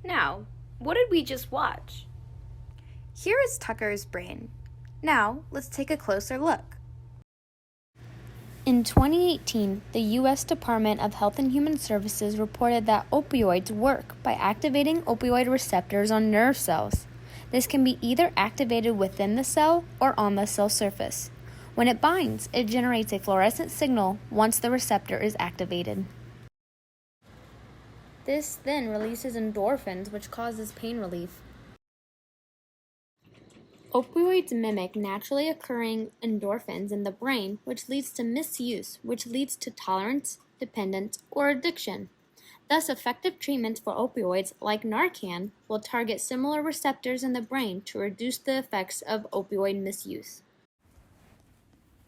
Now, what did we just watch? Here is Tucker's brain. Now, let's take a closer look. In 2018, the U.S. Department of Health and Human Services reported that opioids work by activating opioid receptors on nerve cells. This can be either activated within the cell or on the cell surface. When it binds, it generates a fluorescent signal once the receptor is activated. This then releases endorphins, which causes pain relief. Opioids mimic naturally occurring endorphins in the brain, which leads to misuse, which leads to tolerance, dependence, or addiction. Thus, effective treatments for opioids, like Narcan, will target similar receptors in the brain to reduce the effects of opioid misuse.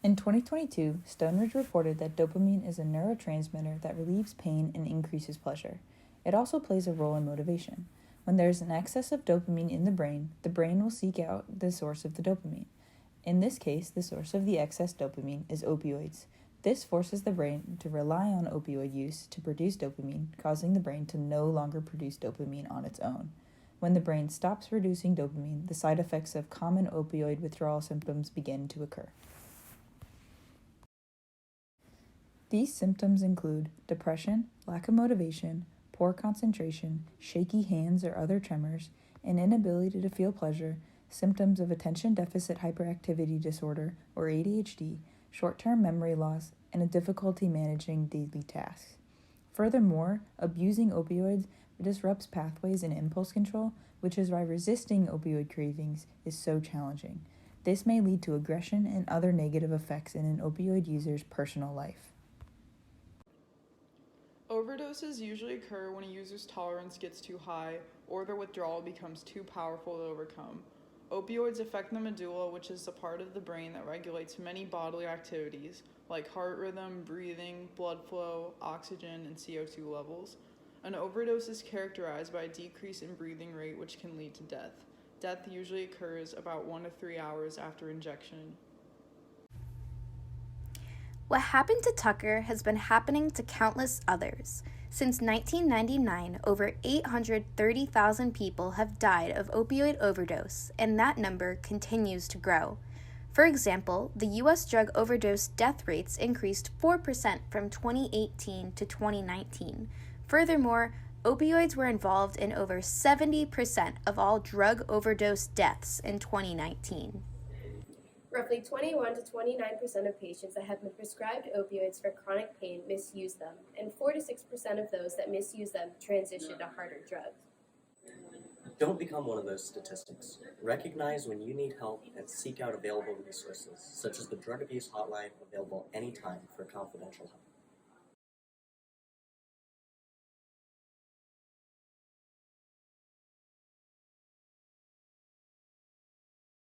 In 2022, Stoneridge reported that dopamine is a neurotransmitter that relieves pain and increases pleasure. It also plays a role in motivation. When there is an excess of dopamine in the brain will seek out the source of the dopamine. In this case, the source of the excess dopamine is opioids. This forces the brain to rely on opioid use to produce dopamine, causing the brain to no longer produce dopamine on its own. When the brain stops producing dopamine, the side effects of common opioid withdrawal symptoms begin to occur. These symptoms include depression, lack of motivation, poor concentration, shaky hands or other tremors, an inability to feel pleasure, symptoms of attention deficit hyperactivity disorder or ADHD, short-term memory loss, and a difficulty managing daily tasks. Furthermore, abusing opioids disrupts pathways in impulse control, which is why resisting opioid cravings is so challenging. This may lead to aggression and other negative effects in an opioid user's personal life. Overdoses usually occur when a user's tolerance gets too high or their withdrawal becomes too powerful to overcome. Opioids affect the medulla, which is the part of the brain that regulates many bodily activities like heart rhythm, breathing, blood flow, oxygen, and CO2 levels. An overdose is characterized by a decrease in breathing rate, which can lead to death. Death usually occurs about 1 to 3 hours after injection. What happened to Tucker has been happening to countless others. Since 1999, over 830,000 people have died of opioid overdose, and that number continues to grow. For example, the U.S. drug overdose death rates increased 4% from 2018 to 2019. Furthermore, opioids were involved in over 70% of all drug overdose deaths in 2019. Roughly 21 to 29% of patients that have been prescribed opioids for chronic pain misuse them, and 4 to 6% of those that misuse them transition to harder drugs. Don't become one of those statistics. Recognize when you need help and seek out available resources, such as the Drug Abuse Hotline, available anytime for confidential help.